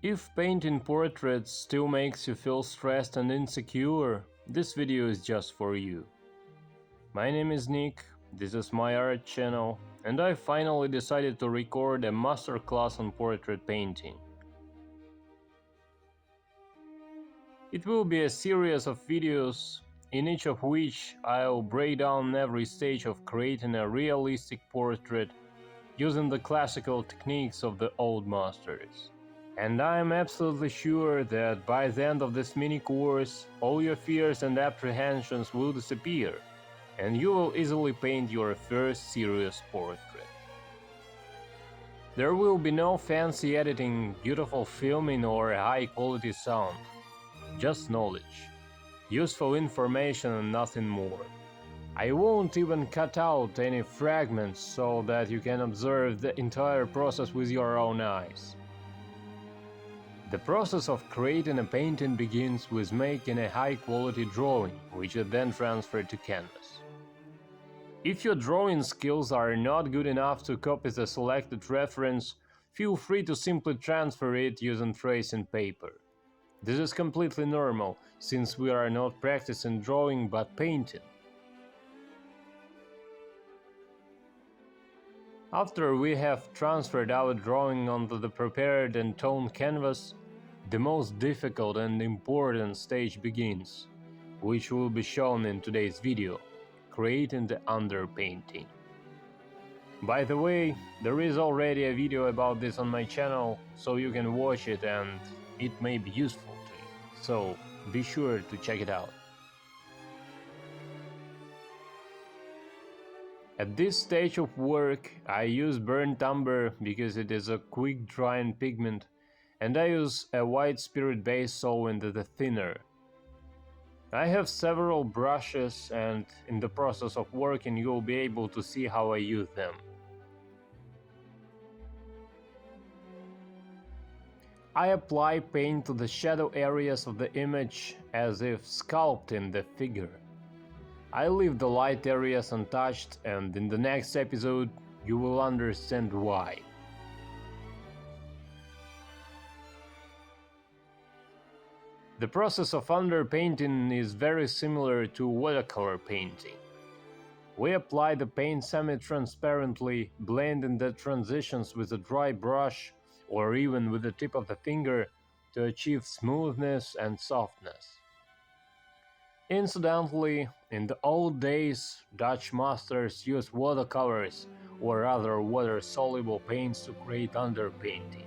If painting portraits still makes you feel stressed and insecure, this video is just for you. My name is Nick, this is my art channel, and I finally decided to record a masterclass on portrait painting. It will be a series of videos, in each of which I'll break down every stage of creating a realistic portrait using the classical techniques of the old masters. And I'm absolutely sure that by the end of this mini course, all your fears and apprehensions will disappear, and you will easily paint your first serious portrait. There will be no fancy editing, beautiful filming or high quality sound, just knowledge, useful information and nothing more. I won't even cut out any fragments so that you can observe the entire process with your own eyes. The process of creating a painting begins with making a high-quality drawing, which is then transferred to canvas. If your drawing skills are not good enough to copy the selected reference, feel free to simply transfer it using tracing paper. This is completely normal, since we are not practicing drawing but painting. After we have transferred our drawing onto the prepared and toned canvas, the most difficult and important stage begins, which will be shown in today's video, creating the underpainting. By the way, there is already a video about this on my channel, so you can watch it and it may be useful to you, so be sure to check it out. At this stage of work, I use burnt umber because it is a quick drying pigment, and I use a white spirit base solvent as a thinner. I have several brushes, and in the process of working you will be able to see how I use them. I apply paint to the shadow areas of the image as if sculpting the figure. I leave the light areas untouched, and in the next episode you will understand why. The process of underpainting is very similar to watercolor painting. We apply the paint semi-transparently, blending the transitions with a dry brush or even with the tip of the finger to achieve smoothness and softness. Incidentally, in the old days, Dutch masters used watercolors or other water-soluble paints to create underpainting.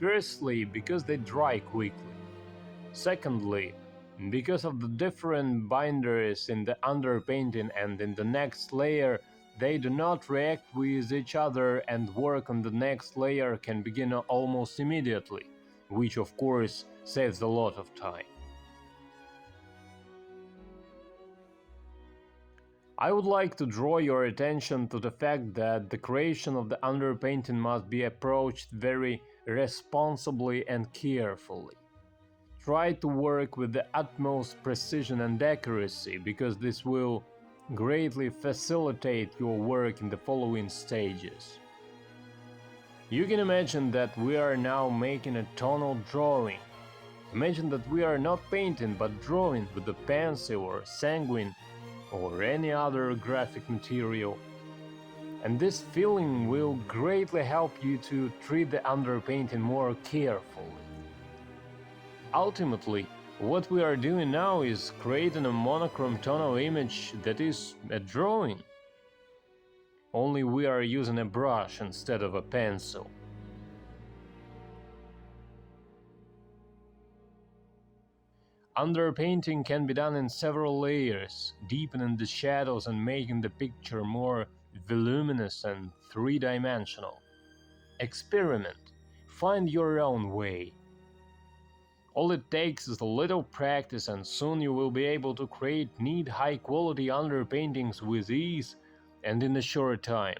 Firstly, because they dry quickly. Secondly, because of the different binders in the underpainting, and in the next layer they do not react with each other and work on the next layer can begin almost immediately, which of course saves a lot of time. I would like to draw your attention to the fact that the creation of the underpainting must be approached very responsibly and carefully. Try to work with the utmost precision and accuracy, because this will greatly facilitate your work in the following stages. You can imagine that we are now making a tonal drawing. Imagine that we are not painting but drawing with a pencil or sanguine or any other graphic material. And this feeling will greatly help you to treat the underpainting more carefully. Ultimately, what we are doing now is creating a monochrome tonal image that is a drawing. Only we are using a brush instead of a pencil. Underpainting can be done in several layers, deepening the shadows and making the picture more voluminous and three-dimensional. Experiment, find your own way. All it takes is a little practice, and soon you will be able to create neat high-quality underpaintings with ease and in a short time.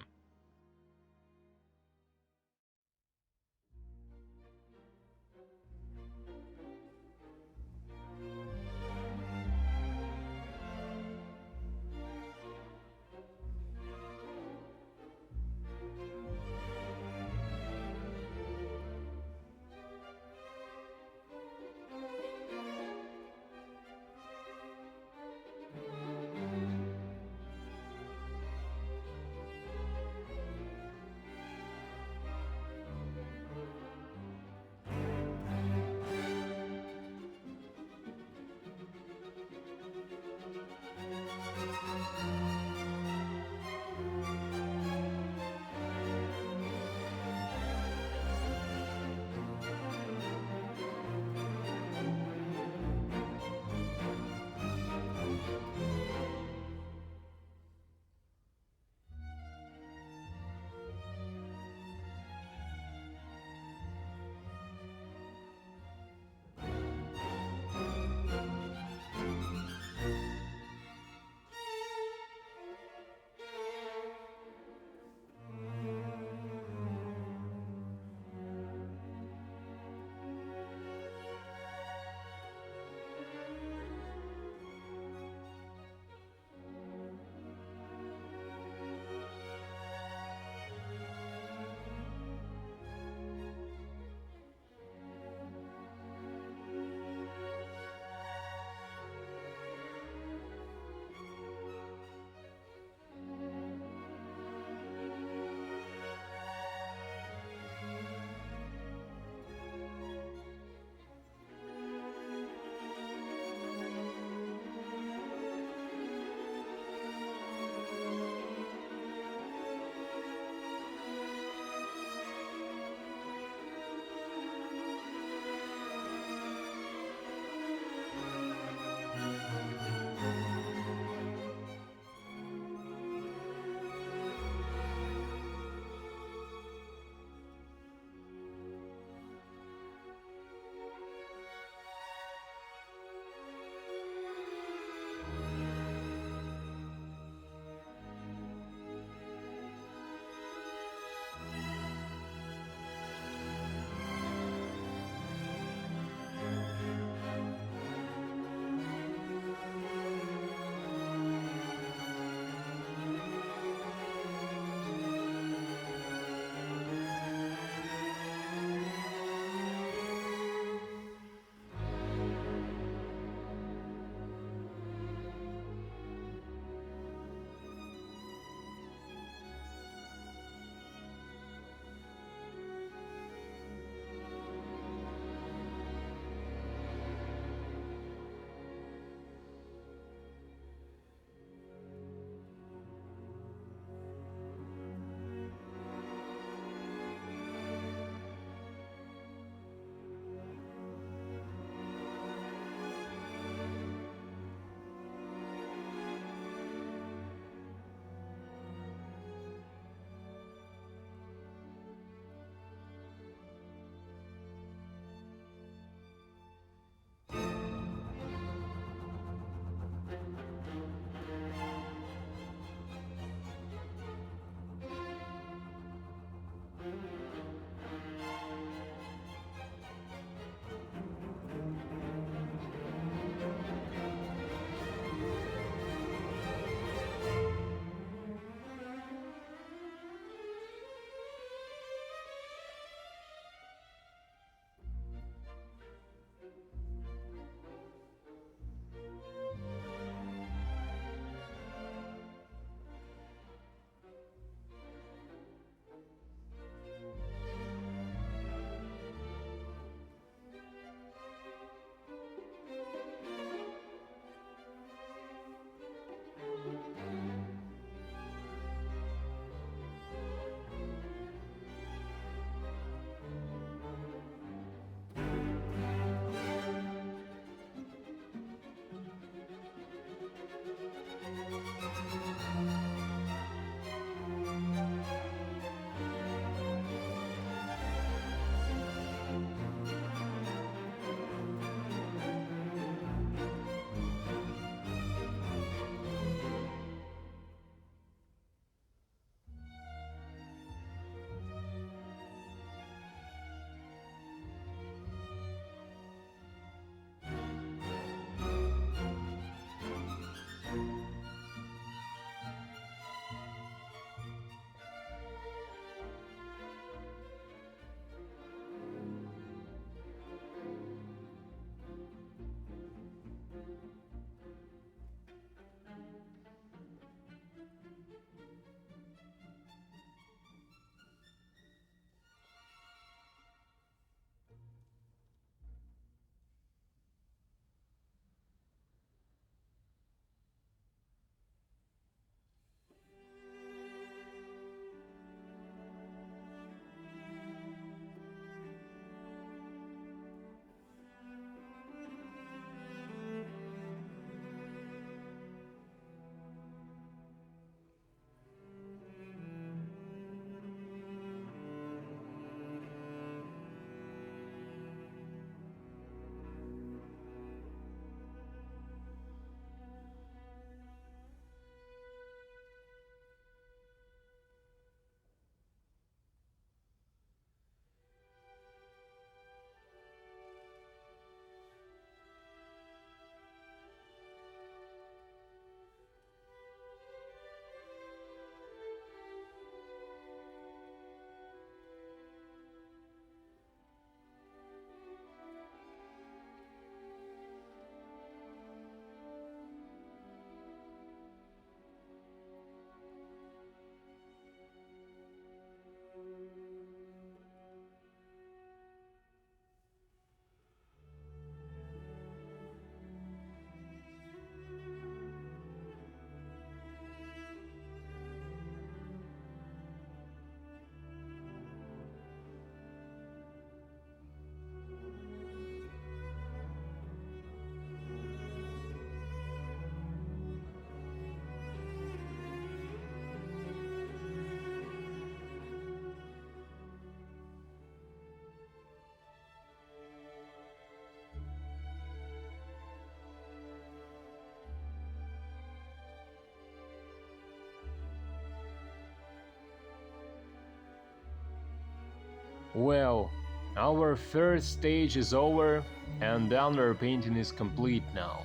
Well, our first stage is over and the underpainting is complete now.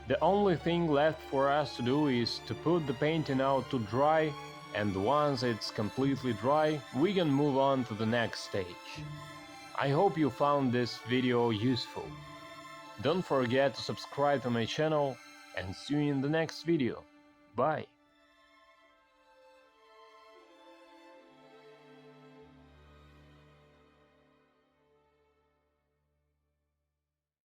The only thing left for us to do is to put the painting out to dry, and once it's completely dry, we can move on to the next stage. I hope you found this video useful. Don't forget to subscribe to my channel and see you in the next video. Bye!